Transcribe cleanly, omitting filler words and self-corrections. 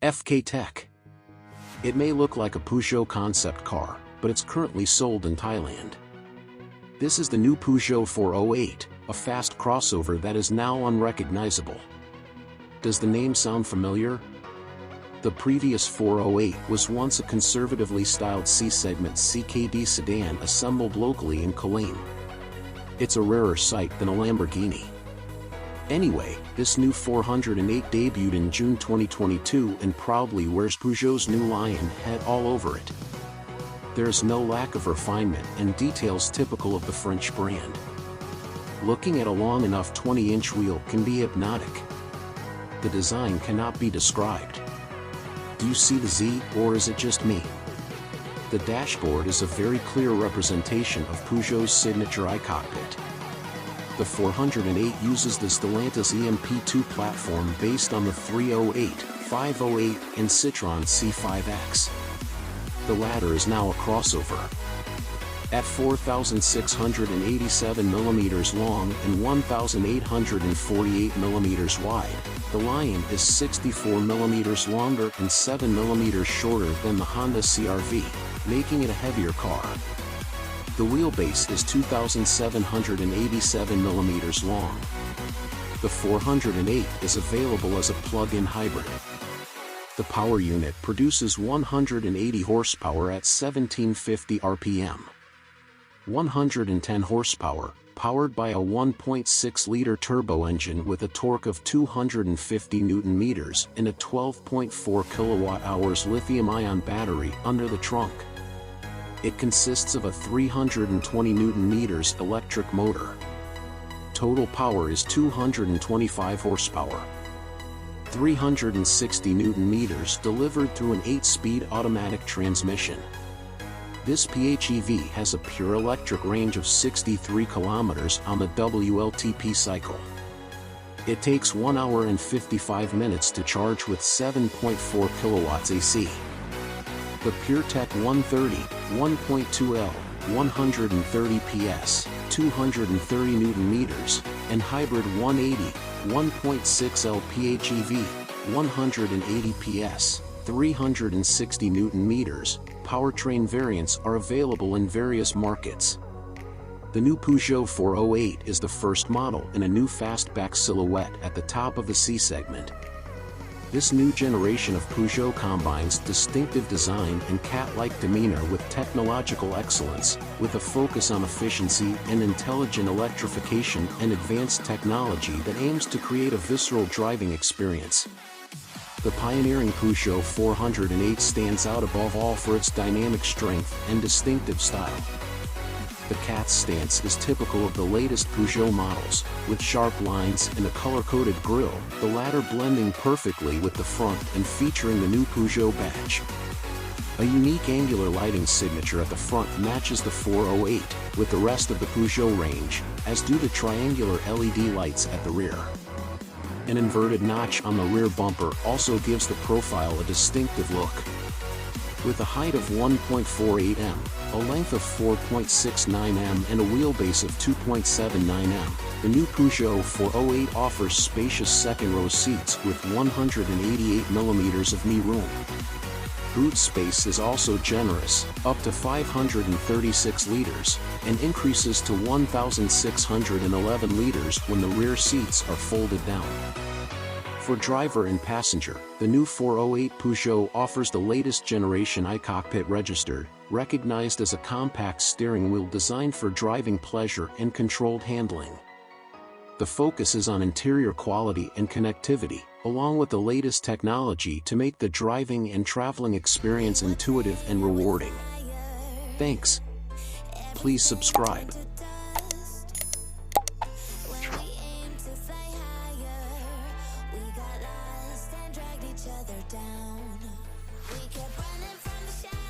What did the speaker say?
FK Tech. It may look like a Peugeot concept car, but it's currently sold in Thailand. This is the new Peugeot 408, a fast crossover that is now unrecognizable. Does the name sound familiar? The previous 408 was once a conservatively styled C-segment CKD sedan assembled locally in Kulim. It's a rarer sight than a Lamborghini. Anyway, this new 408 debuted in June 2022 and proudly wears Peugeot's new lion head all over it. There's no lack of refinement and details typical of the French brand. Looking at a long enough 20-inch wheel can be hypnotic. The design cannot be described. Do you see the Z, or is it just me? The dashboard is a very clear representation of Peugeot's signature iCockpit. The 408 uses the Stellantis EMP2 platform based on the 308, 508, and Citroën C5X. The latter is now a crossover. At 4,687 mm long and 1,848 mm wide, the Lion is 64 mm longer and 7 mm shorter than the Honda CR-V, making it a heavier car. The wheelbase is 2,787 mm long. The 408 is available as a plug-in hybrid. The power unit produces 180 horsepower at 1750 RPM. 110 horsepower, powered by a 1.6-liter turbo engine with a torque of 250 Nm and a 12.4 kWh lithium-ion battery under the trunk. It consists of a 320 Nm electric motor. Total power is 225 horsepower. 360 Nm delivered through an 8-speed automatic transmission. This PHEV has a pure electric range of 63 km on the WLTP cycle. It takes 1 hour and 55 minutes to charge with 7.4 kW AC. The PureTech 130, 1.2L, 130 PS, 230 Nm, and Hybrid 180, 1.6L PHEV, 180 PS, 360 Nm, powertrain variants are available in various markets. The new Peugeot 408 is the first model in a new Fastback silhouette at the top of the C-segment. This new generation of Peugeot combines distinctive design and cat-like demeanor with technological excellence, with a focus on efficiency and intelligent electrification and advanced technology that aims to create a visceral driving experience. The pioneering Peugeot 408 stands out above all for its dynamic strength and distinctive style. The cat's stance is typical of the latest Peugeot models, with sharp lines and a color-coded grille, the latter blending perfectly with the front and featuring the new Peugeot badge. A unique angular lighting signature at the front matches the 408 with the rest of the Peugeot range, as do the triangular LED lights at the rear. An inverted notch on the rear bumper also gives the profile a distinctive look. With a height of 1.48 m, a length of 4.69 m and a wheelbase of 2.79 m, the new Peugeot 408 offers spacious second-row seats with 188 mm of knee room. Boot space is also generous, up to 536 liters, and increases to 1,611 liters when the rear seats are folded down. For driver and passenger, the new 408 Peugeot offers the latest generation iCockpit registered, recognized as a compact steering wheel designed for driving pleasure and controlled handling. The focus is on interior quality and connectivity, along with the latest technology to make the driving and traveling experience intuitive and rewarding. Thanks. Please subscribe. Down. We kept running from the shadows.